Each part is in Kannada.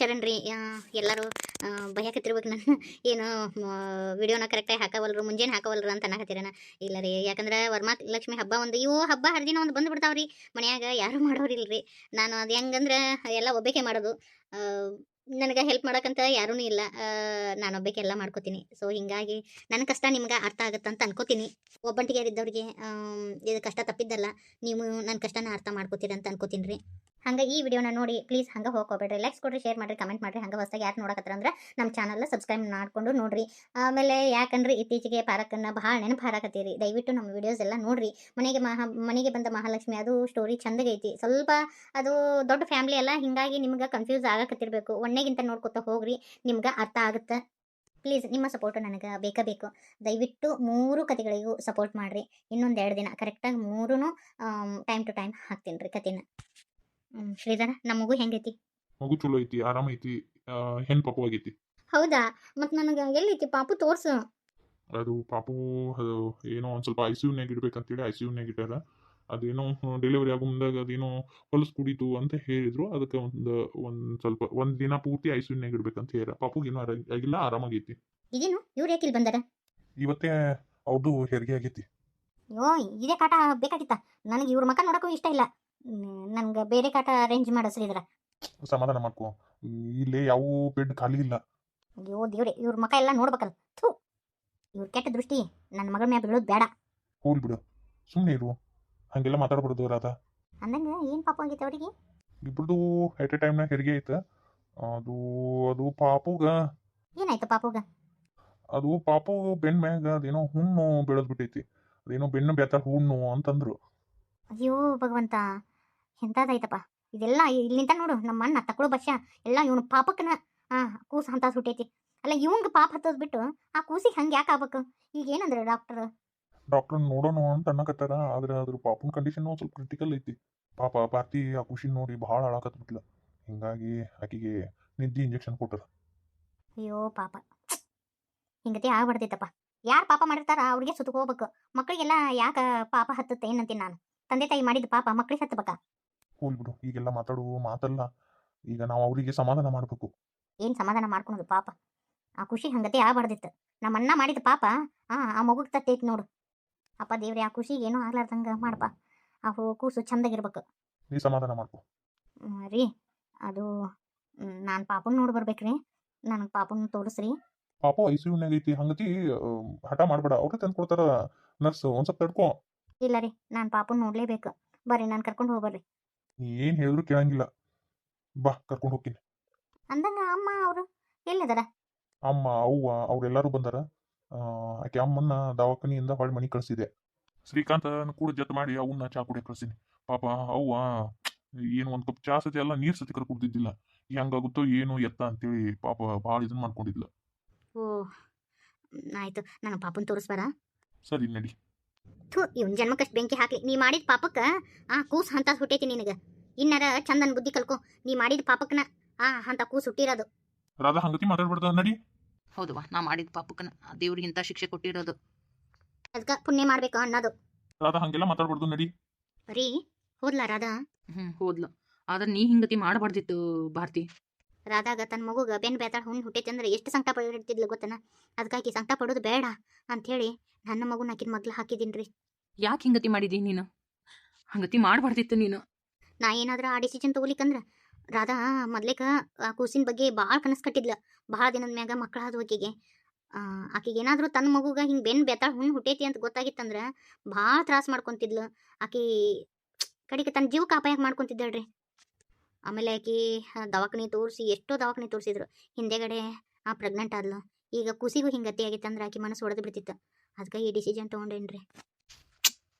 ಶರಣ್ರಿ ಎಲ್ಲರೂ ಭಯಕತ್ತಿರ್ಬೇಕು ನನ್ನ ಏನು ವಿಡಿಯೋನ ಕರೆಕ್ಟಾಗಿ ಹಾಕವಲ್ರು ಮುಂಜಾನೆ ಹಾಕವಲ್ರು ಅಂತ ಅನ್ನಕತ್ತೀರನ ಇಲ್ಲ ರೀ ಯಾಕಂದ್ರೆ ವರಮಹಾಲಕ್ಷ್ಮಿ ಹಬ್ಬ ಒಂದು ಇವು ಹಬ್ಬ ಹರಿದಿನ ಒಂದು ಬಂದು ಬಿಡ್ತಾವ್ರಿ ಮನ್ಯಾಗ ಯಾರು ಮಾಡೋರಿಲ್ರಿ ನಾನು ಅದು ಹೆಂಗಂದ್ರೆ ಎಲ್ಲ ಒಬ್ಬಾಕೆ ಮಾಡೋದು ನನಗೆ ಹೆಲ್ಪ್ ಮಾಡೋಕ್ಕಂತ ಯಾರೂ ಇಲ್ಲ ನಾನೊಬ್ಬಾಕೆ ಎಲ್ಲ ಮಾಡ್ಕೋತೀನಿ ಸೊ ಹಿಂಗಾಗಿ ನನ್ನ ಕಷ್ಟ ನಿಮ್ಗೆ ಅರ್ಥ ಆಗುತ್ತಂತ ಅನ್ಕೋತೀನಿ ಒಬ್ಬಂಟಿಗೆ ಇದ್ದವ್ರಿಗೆ ಇದು ಕಷ್ಟ ತಪ್ಪಿದ್ದಲ್ಲ ನೀವು ನನ್ನ ಕಷ್ಟನ ಅರ್ಥ ಮಾಡ್ಕೋತೀರಿ ಅಂತ ಅನ್ಕೋತೀನಿ ರೀ ಹಂಗೆ ಈ ವಿಡಿಯೋನ ನೋಡಿ ಪ್ಲೀಸ್ ಹಂಗೆ ಹೋಗ್ಕೋಬೇಡ್ರಿ ಲೈಕ್ಸ್ ಕೊಡ್ರಿ ಶೇರ್ ಮಾಡ್ರಿ ಕಮೆಂಟ್ ಮಾಡ್ರಿ ಹಂಗೆ ಹೊಸದಾಗಿ ಯಾರು ನೋಡಕತ್ತಾರ ಅಂದ್ರೆ ನಮ್ಮ ಚಾನಲ್ ಸಬ್ಸ್ಕ್ರೈಬ್ ಮಾಡ್ಕೊಂಡು ನೋಡ್ರಿ ಆಮೇಲೆ ಯಾಕಂದ್ರೆ ಇತ್ತೀಚೆಗೆ ಪಾರಕ್ಕನ್ನ ಭಾಳ ನೆನಪು ಹಾರಾಕತ್ತೀರಿ ದಯವಿಟ್ಟು ನಮ್ಮ ವಿಡಿಯೋಸ್ ಎಲ್ಲ ನೋಡ್ರಿ ಮನೆಗೆ ಬಂದ ಮಹಾಲಕ್ಷ್ಮಿ ಅದು ಸ್ಟೋರಿ ಚಂದಗೈತಿ ಸ್ವಲ್ಪ ಅದು ದೊಡ್ಡ ಫ್ಯಾಮಿಲಿ ಅಲ್ಲ ಹಿಂಗಾಗಿ ನಿಮ್ಗೆ ಕನ್ಫ್ಯೂಸ್ ಆಗಕತ್ತಿರ್ಬೇಕು ಒಣ್ಣೆಗಿಂತ ನೋಡ್ಕೊತ ಹೋಗ್ರಿ ನಿಮ್ಗೆ ಅರ್ಥ ಆಗುತ್ತೆ ಪ್ಲೀಸ್ ನಿಮ್ಮ ಸಪೋರ್ಟು ನನಗೆ ಬೇಕು ದಯವಿಟ್ಟು 3 ಕತೆಗಳಿಗೂ ಸಪೋರ್ಟ್ ಮಾಡಿರಿ ಇನ್ನೊಂದು 2 ದಿನ ಕರೆಕ್ಟಾಗಿ 3 ಟೈಮ್ ಟು ಟೈಮ್ ಹಾಕ್ತೀನಿ ರೀ ಕತೆನ ಶ್ರೀಧರ ನಮ್ಮ ಮಗು ಹೆಂಗೈತಿ ಮಗು ಚಲೋ ಐತಿ ಆರಾಮ ಐತಿ ಹೆಣ್ ಪಾಪು ಆಗೈತಿ ಹೌದಾ ಮತ್ತು ನನಗೆ ಎಲ್ಲೈತಿ ಪಾಪು ತೋರ್ಸು ಅದು ಪಾಪು ಅದು ಏನೋ ಒಂದು ಸ್ವಲ್ಪ ICU-ನ್ಯಾಗ ಇಡ್ಬೇಕಂತೇಳಿ ICU-ನ್ಯಾಗ ಇಟ್ಟಾರ ಅದೇನೋ ಡೆಲಿವರಿ ಆಗೋ ಮುಂದಾಗ ಅದೇನೋ ಹೊಲಸು ಕುಡಿತು ಅಂತ ಹೇಳಿದ್ರು ಅದಕ್ಕೆ ಸ್ವಲ್ಪ ಒಂದು ದಿನ ಪೂರ್ತಿ ICU-ನ್ಯಾಗ ಇಡ್ಬೇಕಂತ ಹೇಳ್ಯಾರ ಪಾಪುಗೇನು ಆಗಿಲ್ಲ ಆರಾಮಾಗೈತಿ ಇದೇನು ಇವ್ರು ಯಾಕೆ ಇಲ್ಲಿ ಬಂದಾರ ಇವತ್ತೇ ಅವ್ರದ್ದು ಹೆರಿಗೆ ಆಗೈತಿ ಅಯ್ಯೋ ಇದೇ ಕಾಟ ಬೇಕಾಗಿತ್ತ ನನಗೆ ಇವ್ರ ಮಕ್ಕ ನೋಡೋಕ್ಕೂ ಇಷ್ಟ ಇಲ್ಲ ನನಗೆ ಬೇರೆ ಕಾಟ ಅರೇಂಜ್ ಮಾಡೋ ಶ್ರೀಧರ ಸಮಾಧಾನ ಮಾಡ್ಕೊ ಇಲ್ಲಿ ಯಾವ ಬೆಡ್ ಖಾಲಿ ಇಲ್ಲ ಅಯ್ಯೋ ದೇವ್ರೆ ಇವ್ರ ಮಕ್ಕ ಎಲ್ಲ ನೋಡ್ಬೇಕಲ್ಲ ಥೂ ಇವ್ರ ಕೆಟ್ಟ ದೃಷ್ಟಿ ನನ್ನ ಮಗಳ ಮ್ಯಾಗ ಬೀಳೋದು ಬೇಡ ಹೋಲ್ ಬಿಡು ಸುಮ್ಮನೆ ಇರು ಹಂಗೆಲ್ಲ ಮಾತಾಡ್ಬಾರ್ದು ರಾಧಾ ಅಂದಂಗೆ ಏನು ಪಾಪ ಆಗೈತೆ ಅವರಿಗೆ ಇಬ್ರದು ಎಟ್ ಎ ಟೈಮ್ನಾಗ ಹೆರಿಗೆ ಐತೆ ಅದು ಅದು ಪಾಪುಗ ಏನಾಯ್ತು ಪಾಪುಗ ಅದು ಪಾಪು ಬೆನ್ ಮ್ಯಾಗ ಅದೇನೋ ಹುಣ್ಣು ಬೆಳೆದ್ ಬಿಟ್ಟೈತಿ ಅದೇನೋ ಬೆನ್ನು ಬೆತ್ತ ಹುಣ್ಣು ಅಂತಂದ್ರು ಅಯ್ಯೋ ಭಗವಂತ ಎಂಥದಾಯ್ತಪ್ಪ ಇದೆಲ್ಲ ಇಲ್ಲಿಂದ ನೋಡು ನಮ್ಮ ಅಣ್ಣ ತಕ್ಕಳು ಬಸ್ಸ ಎಲ್ಲ ಇವನು ಪಾಪಕ್ಕನ ಕೂಸು ಅಂತ ಸುಟ್ಟೈತಿ ಅಲ್ಲ ಇವಂಗ ಪಾಪ ಹತ್ತೋದು ಬಿಟ್ಟು ಆ ಕೂಸಿಗೆ ಹಂಗೆ ಯಾಕೆ ಆಗ್ಬೇಕು ಈಗ ಏನಂದ್ರೆ ಡಾಕ್ಟರ್ ನೋಡೋಣ ಅಂತ ಅನ್ನಕತ್ತಾರ ಆದ್ರೆ ಅದ್ರ ಪಾಪನ ಕಂಡೀಷನ್ ಸ್ವಲ್ಪ ಕ್ರಿಟಿಕಲ್ ಐತಿ ಪಾಪ ಪಾರ್ತಿ ಆ ಖುಷಿ ನೋಡಿ ಭಾಳ ಅಳಾಕತ್ಬಿಟ್ಲ ಹಿಂಗಾಗಿ ಆಕಿಗೆ ನಿದ್ದೆ ಇಂಜೆಕ್ಷನ್ ಕೊಟ್ಟರ ಅಯ್ಯೋ ಪಾಪ ಹಿಂಗತಿ ಆಗ್ಬಾರ್ದೈತಪ್ಪ ಯಾರು ಪಾಪ ಮಾಡಿರ್ತಾರ ಅವ್ರಿಗೆ ಸುತ್ತಕೋಬೇಕು ಮಕ್ಕಳಿಗೆಲ್ಲ ಯಾಕೆ ಪಾಪ ಹತ್ತುತ್ತೆ ಏನಂತೀನಿ ನಾನು ತಂದೆ ತಾಯಿ ಮಾಡಿದ ಪಾಪ ಮಕ್ಕಳಿಗೆ ಹತ್ತಬೇಕಾ ಹೋಲ್ ಬಿಡು ಈಗೆಲ್ಲ ಮಾತಲ್ಲ ಈಗ ನಾವು ಅವರಿಗೆ ಸಮಾಧಾನ ಮಾಡಬೇಕು ಏನು ಸಮಾಧಾನ ಮಾಡ್ಕೊಳೋದು ಪಾಪ ಆ ಖುಷಿ ಹಂಗತಿ ಆಗ್ಬಾರ್ದಿತ್ತು ನಮ್ಮ ಅಣ್ಣ ಮಾಡಿದ ಪಾಪ ಆ ಮಗುಗೆ ತತ್ತೈತಿ ನೋಡು ಅಪ್ಪ ದೇವ್ರಿ ಆ ಖುಷಿಗೆ ಏನೂ ಆಗ್ಲಾರ್ದಂಗೆ ಮಾಡಪ್ಪ ಆ ಕೂಸು ಚಂದಾಗಿರ್ಬೇಕು ನೀ ಸಮಾಧಾನ ಮಾಡ್ಕೊ ರೀ ಅದು ನಾನು ಪಾಪನ ನೋಡಿ ಬರ್ಬೇಕ್ರಿ ನನಗೆ ಪಾಪನ ತೋರಿಸ್ರಿ ಪಾಪ ICU-ನ್ಯಾಗ ಐತಿ ಹಂಗತಿ ಹಠ ಮಾಡ್ಬೇಡ ಅವ್ರೇ ತಂದು ಕೊಡ್ತಾರ ನರ್ಸ್ ಒಂದ್ ಸ್ವಲ್ಪ ತಡ್ಕೊ ಇಲ್ಲ ರೀ ನಾನು ಪಾಪನ ನೋಡ್ಲೇಬೇಕು ಬರ್ರಿ ನಾನು ಕರ್ಕೊಂಡು ಹೋಗ್ಬರ್ರಿ ನೀ ಏನ್ ಹೇಳಿದ್ರು ಕೇಳಂಗಿಲ್ಲ ಬಾ ಕರ್ಕೊಂಡು ಹೋಗ್ತೀನಿ ಅಂದಂಗ ಅಮ್ಮ ಅವರು ಎಲ್ಲಿದಾರ ಅಮ್ಮ ಅವ್ವ ಅವ್ರೆಲ್ಲರೂ ಬಂದಾರ ಆಕೆ ಅಮ್ಮನ್ನ ದವಾಖಾನಿಯಿಂದ ಹೊಳ್ಳಿ ಮನೆ ಕಳಿಸಿದೆ ಶ್ರೀಕಾಂತ್ ಕೂಡ ಜತ್ ಮಾಡಿ ಅವನ್ನ ಚಾ ಕುಡಿಯ ಕಳ್ಸೀನಿ ಪಾಪ ಅವ್ವ ಏನು ಒಂದ್ ಕಪ್ ಚಾ ಸತಿ ಎಲ್ಲ ನೀರ್ ಸತಿ ಕರ್ ಕುಡ್ದಿದ್ದಿಲ್ಲ ಹೆಂಗಾಗುತ್ತೋ ಏನು ಎತ್ತ ಅಂತೇಳಿ ಪಾಪ ಭಾಳ ಇದನ್ನ ಮಾಡ್ಕೊಂಡಿದ್ಲ ಓ ಆಯ್ತು ನನ್ನ ಪಾಪನ ತೋರಿಸ್ಬಾರ ಸರಿ ನಡಿ ಥೂ ಇವನ್ ಜನ್ಮಕ್ಕಷ್ಟು ಬೆಂಕಿ ಹಾಕ್ಲಿ ನೀ ಮಾಡಿದ ಪಾಪಕ್ಕ ಕೂಸು ಅಂತ ಹುಟ್ಟೈತಿ ನಿನಗೆ ಇನ್ನಾರ ಚಂದನ್ ಬುದ್ಧಿ ಕಲ್ಕೊ ನೀ ಮಾಡಿದ ಪಾಪಕ್ಕನ ಅಂತ ಕೂಸು ಹುಟ್ಟಿರೋದು ರಾಧಾ ಹಂಗತಿ ಮಾತಾಡ್ಬಾರ್ದ ನಡಿ ಹೌದವ್ವ ನಾ ಮಾಡಿದ ಪಾಪಕ್ಕನ ದೇವ್ರಿಗಿಂತ ಶಿಕ್ಷೆ ಕೊಟ್ಟಿರೋದು ಅದಕ್ಕೆ ಪುಣ್ಯ ಮಾಡ್ಬೇಕು ಅನ್ನೋದು ರಾಧಾ ಹಂಗೆಲ್ಲ ಮಾತಾಡ್ಬಾರ್ದು ನಡಿ ರೀ ಹೋದ್ಲಾ ರಾಧಾ ಹೋದ್ಲು ಆದ್ರೆ ನೀ ಹಿಂಗತಿ ಮಾಡಬಾರ್ದಿತ್ತು ಭಾರತಿ ರಾಧಾಗ ತನ್ನ ಮಗುಗ ಬೆನ್ ಬೇತಾಳ ಹುಣ್ಣು ಹುಟ್ಟೈತಿ ಅಂದ್ರೆ ಎಷ್ಟು ಸಂಕಟ ಪಡಿರ್ತಿದ್ಲು ಗೊತ್ತನ ಅದಕ್ಕಾಗಿ ಸಂಕಟ ಪಡೋದು ಬೇಡ ಅಂಥೇಳಿ ನನ್ನ ಮಗುನ ಆಕಿನ ಮಗ್ಲು ಹಾಕಿದ್ದೀನಿ ರೀ ಯಾಕೆ ಹಿಂಗತಿ ಮಾಡಿದಿ ನೀನು ಹಂಗತಿ ಮಾಡಬಾರ್ದಿತ್ತು ನೀನು ನಾ ಏನಾದ್ರೂ ಆ ಡಿಸಿಷನ್ ತಗೋಲಿಕ್ಕಂದ್ರೆ ರಾಧಾ ಮೊದ್ಲೇಕ ಆ ಕೂಸಿನ ಬಗ್ಗೆ ಭಾಳ ಕನಸು ಕಟ್ಟಿದ್ಲ ಭಾಳ ದಿನದ ಮ್ಯಾಗ ಮಕ್ಕಳಾದ ಆಕಿಗೆ ಏನಾದರೂ ತನ್ನ ಮಗುಗ ಹಿಂಗೆ ಬೆನ್ ಬೆತ್ತಾಳ ಹುಣ್ಣು ಹುಟ್ಟೈತಿ ಅಂತ ಗೊತ್ತಾಗಿತ್ತಂದ್ರೆ ಭಾಳ ತ್ರಾಸ ಮಾಡ್ಕೊತಿದ್ಲು ಆಕಿ ಕಡೆಗೆ ತನ್ನ ಜೀವಕ್ಕೆ ಅಪಾಯ ಮಾಡ್ಕೊತಿದ್ದಾಳ್ರಿ ಆಮೇಲೆ ಆಕಿ ದವಾಖಾನೆ ತೋರಿಸಿ ಎಷ್ಟೋ ದವಾಖಾನೆ ತೋರಿಸಿದ್ರು ಹಿಂದೆಗಡೆ ಪ್ರೆಗ್ನೆಂಟ್ ಆದ್ಲು ಈಗ ಕೂಸಿಗೂ ಹಿಂಗತಿ ಆಗಿತ್ತಂದ್ರೆ ಆಕಿ ಮನಸ್ಸು ಹೊಡೆದು ಬಿಡ್ತಿತ್ತು ಅದಕ್ಕೆ ಈ ಡಿಸಿಷನ್ ತೊಗೊಂಡೇನ್ರಿ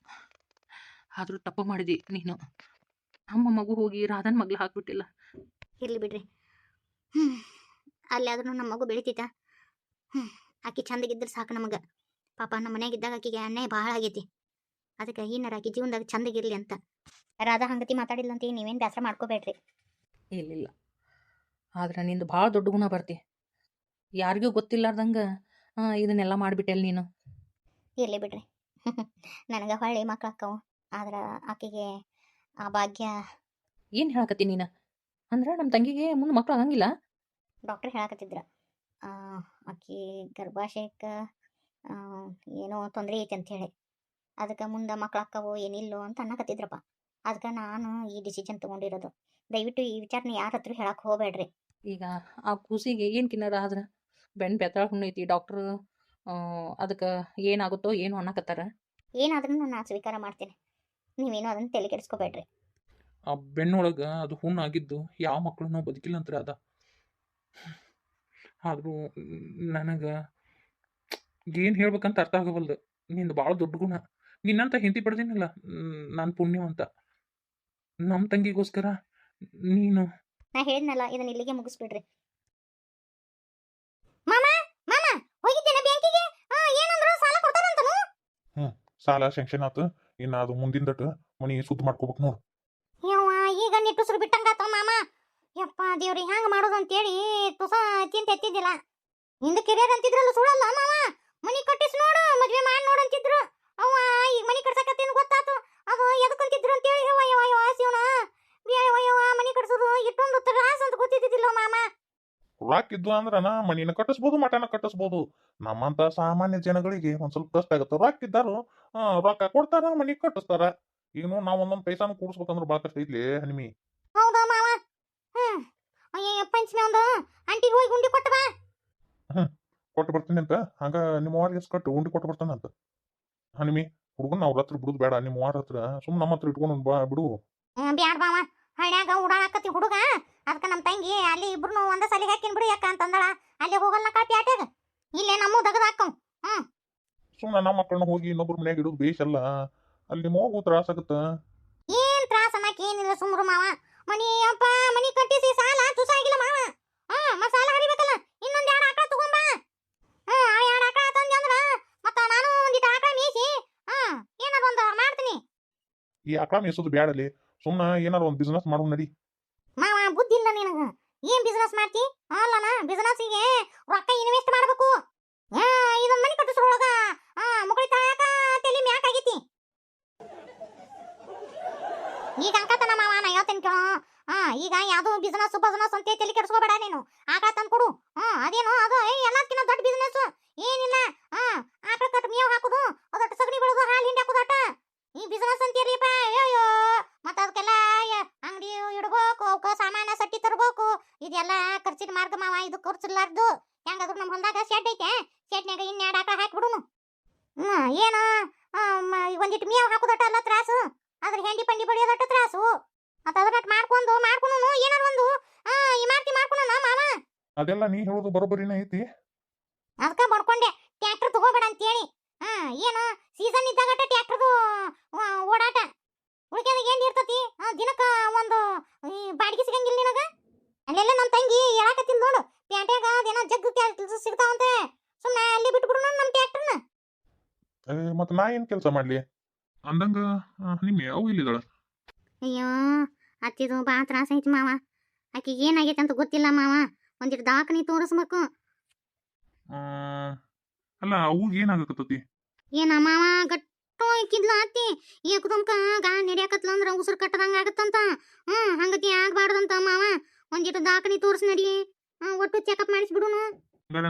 ಆದ್ರೂ ತಪ್ಪು ಮಾಡಿದಿ ನೀನು ನಮ್ಮ ಮಗು ಹೋಗಿ ರಾಧನ್ ಮಗ್ಲು ಹಾಕ್ಬಿಟ್ಟಿಲ್ಲ ಇರ್ಲಿ ಬಿಡ್ರಿ ಅಲ್ಲಿ ಆದ್ರೂ ನಮ್ಮ ಮಗು ಬೆಳಿತೈತ ಆಕಿ ಚಂದಗಿದ್ರೆ ಸಾಕು ನಮಗೆ ಪಾಪ ನಮ್ಮ ಮನೆಯಾಗಿದ್ದಾಗ ಆಕಿಗೆ ಅನ್ಯಾಯ ಭಾಳ ಆಗೈತಿ ಅದಕ್ಕೆ ಏನಾರ ಆಕಿ ಜೀವನದಾಗ ಚಂದಗಿರ್ಲಿ ಅಂತ ರಾಧಾ ಹಂಗತಿ ಮಾತಾಡಿಲ್ಲ ಅಂತ ನೀವೇನು ಬೇಸರ ಮಾಡ್ಕೋಬೇಡ್ರಿ ಇಲ್ಲ ಆದ್ರೆ ನಿಂದು ಭಾಳ ದೊಡ್ಡ ಗುಣ ಬರ್ತಿ ಯಾರಿಗೂ ಗೊತ್ತಿಲ್ಲಾರ್ದಂಗೆ ಇದನ್ನೆಲ್ಲ ಮಾಡಿಬಿಟ್ಟೆಲ್ಲ ನೀನು ಇರ್ಲಿ ಬಿಡ್ರಿ ನನಗೆ ಹೊಳ್ಳಿ ಮಕ್ಳು ಅಕ್ಕವು ಆದ್ರೆ ಆಕೆಗೆ ಆ ಭಾಗ್ಯ ಏನು ಹೇಳಕತ್ತಿ ನೀನು ಅಂದ್ರೆ ನಮ್ಮ ತಂಗಿಗೆ ಮುಂದೆ ಮಕ್ಕಳು ಆಗಂಗಿಲ್ಲ ಡಾಕ್ಟರ್ ಹೇಳಕತ್ತಿದ್ರ ಆಕಿ ಗರ್ಭಾಶಯಕ್ಕೆ ಏನೋ ತೊಂದರೆ ಐತಿ ಅಂತ ಹೇಳಿ ಅದಕ್ಕೆ ಮುಂದೆ ಮಕ್ಳು ಅಕ್ಕವೋ ಏನಿಲ್ಲೋ ಅಂತ ಅನ್ನಕತ್ತಿದ್ರಪ್ಪ. ಅದಕ್ಕೆ ನಾನು ಈ ಡಿಸಿಷನ್ ತೊಗೊಂಡಿರೋದು. ದಯವಿಟ್ಟು ಈ ವಿಚಾರನ ಯಾರ ಹತ್ರ ಹೇಳಕ್ಕೆ ಹೋಗಬೇಡ್ರಿ. ಈಗ ಆ ಕೂಸಿಗೆ ಏನು ಕಿನ್ನರ ಆದ್ರೆ ಬೆನ್ನು ಬೆತ್ತಾಳ ಹುಣ್ಣೈತಿ ಡಾಕ್ಟ್ರು ಅದಕ್ಕೆ ಏನಾಗುತ್ತೋ ಏನು ಅನ್ನಕತ್ತಾರ. ಏನಾದ್ರೂ ನಾನು ಸ್ವೀಕಾರ ಮಾಡ್ತೀನಿ. ನೀವೇನೋ ಅದನ್ನು ತಲೆ ಕೆಡಿಸ್ಕೋಬೇಡ್ರಿ. ಆ ಬೆನ್ನೊಳಗೆ ಅದು ಹುಣ್ಣು ಆಗಿದ್ದು ಯಾವ ಮಕ್ಕಳು ಬದುಕಿಲ್ಲ ಅಂತಾರೆ ಅದ. ಆದರೂ ನನಗೆ ಏನು ಹೇಳ್ಬೇಕಂತ ಅರ್ಥ ಆಗವಲ್ದು. ನಿಂದು ಭಾಳ ದೊಡ್ಡ ಗುಣ. ನಿನ್ನಂತ ಹೆಂಡತಿ ಪಡೆದಿನಲ್ಲ, ನಾನು ಪುಣ್ಯವಂತ. ನಮ್ಮ ತಂಗಿಗೋಸ್ಕರ ನೀನು. ನಾ ಹೇಳಿದ್ನಲ್ಲ, ಇದನ್ನ ಇಲ್ಲಿಗೆ ಮುಗಿಸ್ಬಿಡ್ರಿ. ಮಾಮ ಮಾಮ ಹೋಗಿದ್ದೇನೆ ಬ್ಯಾಂಕಿಗೆ. ಏನಂದ್ರು ಸಾಲ ಕೊಡ್ತಾರಂತನು? ಸಾಲ ಸ್ಯಾಂಕ್ಷನ್ ಆತು. ಇನ್ನು ಅದು ಮುಂದಿನ ಮನಿ ಸುದ್ದಿ ಮಾಡ್ಕೋಬೇಕು ನೋಡು. ಯವ್ವ ಈಗ ನಿಟ್ಟುಸ್ರು ಬಿಟ್ಟಂಗಾತ ಮಾಮ. ಯಪ್ಪ ದೇವ್ರಿ ಹ್ಯಾಂಗ ಮಾಡೋದು ಅಂತೇಳಿ ತುಸ ಚಿಂತೆ ಎತ್ತಿದ್ದಿಲ್ಲ. ಹಿಂದೆ ಕೆರಿಯರ್ ಅಂತಿದ್ರಲ್ಲ ಸುಳ್ಳಲ್ಲ ಮಾವ. ಮನಿ ಕಟ್ಟಿಸ್ ನೋಡು, ಮದ್ವೆ ಮಾಡಿ ನೋಡು ಅಂತಿದ್ರು. ಅವ್ವ ಈಗ ಮನಿ ಕಟ್ಸಕತ್ತೇನು ಗೊತ್ತಾತು. ಅದು ಎದಕ್ಕಂತಿದ್ರು ಅಂತೇಳಿ ಯವ್ವ ಯವ್ವ ಯವ್ವ ಶಿವನ ಯವ್ವ ಯವ್ವ ಮನಿ ಕಟ್ಸೋದು ಇಟ್ಟೊಂದು ತ್ರಾಸ ಅಂತ ಗೊತ್ತಿದ್ದಿಲ್ಲ ಮಾಮ. ರೊಕ್ಕಿದ್ದು ಅಂದ್ರನ ಮನಿನ ಕಟ್ಟಿಸ್ಬೋದು, ಮಠನ ಕಟ್ಟಿಸ್ಬೋದು. ನಮ್ಮಂತ ಸಾಮಾನ್ಯ ಜನಗಳಿಗೆ ಒಂದ್ ಸ್ವಲ್ಪ ಕಷ್ಟ ಆಗುತ್ತೆ. ರೊಕ್ಕಿದ್ದಾರು ರೊಕ್ಕ ಕೊಡ್ತಾರ, ಮನಿ ಕಟ್ಟಿಸ್ತಾರ. ಏನು ನಾವ್ ಒಂದೊಂದ್ ಪೈಸಾನು ಕೂಡಿಸ್ಬೇಕಂದ್ರೆ ಭಾಳ ಕಷ್ಟ ಐತ್ಲಿ ಹನಿಮಿ. ಹೌದಾ ಮಾವ? ಅಯ್ಯ ಪಂಚಮಿ ಒಂದು ಆಂಟಿಗೆ ಹೋಗಿ ಗುಂಡಿ ಕೊಟ್ಟ ಬಾ. ಕೊಟ್ಟು ಬರ್ತೀನಿ ಅಂತ. ಹಂಗ ನಿಮ್ಮ ಅವ್ರಿಗೆ ಕಟ್ಟು ಉಂಡಿ ಕೊಟ್ಟು ಬರ್ತಾನಂತ. ಹನಿಮಿ ಹುಡುಗನ ಅವ್ರ ಹತ್ರ ಬಿಡುದು ಬೇಡ. ನಿಮ್ಮ ಅವ್ರ ಹತ್ರ ಸುಮ್ಮನೆ ನಮ್ಮ ಹತ್ರ ಇಟ್ಕೊಂಡು ಬಾ ಬಿಡು. ಬ್ಯಾಡ ಬಾವ, ಹಳ್ಯಾಗ ಉಡಾಕತ್ತಿ ಹುಡುಗ. ಅದಕ್ಕೆ ನಮ್ಮ ತಂಗಿ ಅಲ್ಲಿ ಇಬ್ರು ಒಂದ ಸಲಿಗೆ ಹಾಕಿನ್ ಬಿಡು ಯಾಕ ಅಂತಂದಳ. ಅಲ್ಲಿ ಹೋಗಲ್ಲ ಕಾಪಿ ಆಟ್ಯಾಗ ಇಲ್ಲೇ ನಮ್ಮ ದಗದ ಹಾಕವ್. ಸುಮ್ಮನೆ ನಮ್ಮ ಮಕ್ಕಳನ್ನ ಹೋಗಿ ಇನ್ನೊಬ್ರ ಮನ್ಯಾಗ ಇಡೋದು ಬೇಷಲ್ಲ. ಅಲ್ಲಿ ನಿಮ್ಮ ಹೋಗು ತ್ರಾಸ ಆಗತ್ತ. ಏನ್ ತ್ರಾಸ ಅನ್ನಕ್ ಏನಿಲ್ಲ ಸುಮ್ರು ಮಾವ. ಮನಿ ಅಪ್ಪ ಮನಿ ಕಟ್ಟಿಸಿ ಸಾಲ ತುಸಾಗಿಲ್ಲ ಮಾವ. ಮತ್ ಸಾಲ ಹರಿಬೇಕಲ್ಲ. ಇನ್ನೊಂದ್ 2 ಆಕಳ ತಗೊಂಬಾ. 2 ಆಕಳ ತಂದಿ ಅಂದ್ರ ಮತ್ತ ನಾನು ಒಂದಿಟ್ಟು ಆಕಳ ಮೇಯಿಸಿ ಏನಾರ ಒಂದ್ ಮಾಡ್ತೀನಿ. ಈ ಆಕಳ ಮೇಸೋದು ಬ್ಯಾಡಲಿ. ಸುಮ್ಮನೆ ಏನಾರ ಒಂದ್ ಬಿಸ್ನೆಸ್ ಮಾಡೋ ನಡಿ. ಮಾವ ಬುದ್ಧಿ ಇಲ್ಲ ನಿನಗ. ಏನ್ ಬಿಸ್ನೆಸ್ ಮಾಡ್ತಿ? ಅಲ್ಲನ ಬಿಸ್ನೆಸ್ಸಿಗೆ ರೊಕ್ಕ ಇನ್ವೆಸ್ಟ್ ಮಾಡ್ಬೇಕು. ಇದೊಂದ್ ಮನಿ ಕಟ್ಟಿಸೋಳಗ ಮುಗುಳಿ ತಳಕ ತಲಿ ಮ್ಯಾಕ್ ಆಗೈತಿ. ಈಗ ಅಂಕತನ ಮಾವ ನಾ ಹೇಳ್ತೇನೆ ಕೇಳೋ. ಈಗ ಯಾವ್ದು ಬಿಸ್ನೆಸ್ ಅಂತ ತಲೆ ಕೆಡಿಸ್ಕೋಬೇಡ ನೀನು. ಆಕಳ ತಂದು ಕೊಡು. ಅದೇನು ಅದು ಎಲ್ಲದಕ್ಕಿಂತ ದೊಡ್ಡ ಬಿಸ್ನೆಸ್ ಏನಿಲ್ಲ. ಆಕಳ ಕಟ್ ಮೇವ್ ಹಾಕುದು, ಅದಟ್ಟು ಸಗಣಿ ಬೆಳೆದು ಹಾಲು ಹಿಂಡಿ ಹಾಕುದು ಅಟ ಈ ಬಿಸ್ನೆಸ್ ಅಂತೀರಿಪ್ಪ. ಅಯ್ಯೋ ಮತ್ತ ಅದಕ್ಕೆಲ್ಲ ಅಂಗಡಿ ಇಡ್ಬೇಕು, ಅವಕ್ಕ ಸಾಮಾನ ಸಟ್ಟಿ ತರ್ಬೇಕು. ಇದೆಲ್ಲ ಖರ್ಚಿನ ಮಾರ್ಗ ಮಾವ. ಇದು ಖರ್ಚಿಲ್ಲಾರ್ದು. ಹೆಂಗಾದ್ರು ನಮ್ಮ ಹೊಲದಾಗ ಶೆಡ್ ಐತೆ, ಶೆಡ್ನ್ಯಾಗ 2 ಆಕಳ ಹಾಕ್ಬಿಡುನು. ಏನು ಒಂದಿಟ್ಟು ಮೇವ್ ಹಾಕುದಟ ಅಲ್ಲ ತ್ರಾಸು. ಅದ್ರ ಹೆಂಡಿ ಪಂಡಿ ಬಡಿಯೋದಟ ತ್ರಾಸು. ಮತ್ತ ಅದನ್ನ ಮಾಡ್ಕೊಂಡು ಏನಾರ ಒಂದು ಈ ಮಾಡ್ಕೊಳ ಮಾವ. ಅದೆಲ್ಲ ನೀ ಹೇಳೋದು ಬರೋಬ್ಬರಿನೇ ಐತಿ. ಅದಕ್ಕ ಬಡ್ಕೊಂಡೆ ಟ್ರ್ಯಾಕ್ಟರ್ ತಗೋಬೇಡ ಅಂತೇಳಿ. ಏನು ಸೀಸನ್ ಇದ್ದಾಗಟ ಟ್ರ್ಯಾಕ್ಟರ್ದು ಓಡಾಟ. ಉಳಿಕೆದಾಗ ಏನ್ ಇರ್ತತಿ? ದಿನಕ್ಕ ಒಂದು ಬಾಡಿಗೆ ಸಿಗಂಗಿಲ್ಲ ನಿನಗ. ಅಲ್ಲೆಲ್ಲ ನಮ್ಮ ತಂಗಿ ಹೇಳಕತ್ತಿಲ್ ನೋಡು, ಪ್ಯಾಟ್ಯಾಗ ಅದೇನೋ ಜಗ್ಗು ಸಿಗ್ತಾವಂತೆ. ಸುಮ್ಮನೆ ಅಲ್ಲಿ ಬಿಟ್ಬಿಡು ನಮ್ಮ ಟ್ರ್ಯಾಕ್ಟರ್ನ. ಮತ್ತ ನಾ ಏನ್ ಕೆಲಸ ಮಾಡ್ಲಿ ಅಂದಂಗ ನಿಮ್ಮೆ ಅವು ಇಲ್ಲಿದಳ. ಅಯ್ಯೋ ಅತ್ತಿದು ಭಾಳ ತ್ರಾಸ ಐತಿ ಮಾವ. ಆಕಿಗೆ ಏನಾಗೈತೆ ಅಂತ ಗೊತ್ತಿಲ್ಲ ಮಾವ. ಒಂದಿಟ್ಟು ದವಾಖಾನಿ ತೋರಿಸ್ಬೇಕು. ಅಲ್ಲ ಅವಾಗ ಏನಾಗಕತ್ತತಿ? ಏನ ಮಾವ ಗಟ್ಟು ಇಕ್ಕಿದ್ಲ ಅತ್ತಿ. ಏಕದಮ್ಕ ನಡ್ಯಾಕತ್ಲ ಅಂದ್ರ ಉಸಿರು ಕಟ್ಟದಂಗ ಆಗತ್ತಂತ. ಹಂಗತಿ ಆಗ್ಬಾರ್ದಂತ ಮಾವ. ಒಂದಿಟ್ಟು ದವಾಖಾನಿ ತೋರ್ಸ್ ನಡಿ. ಒಟ್ಟು ಚೆಕಪ್ ಮಾಡಿಸ್ಬಿಡುನು.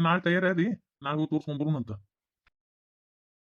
ನಾಳೆ ತಯಾರಿ ನಾಳೆ ತೋರ್ಸ್ಕೊಂಡ್ ಬರೋಣಂತ.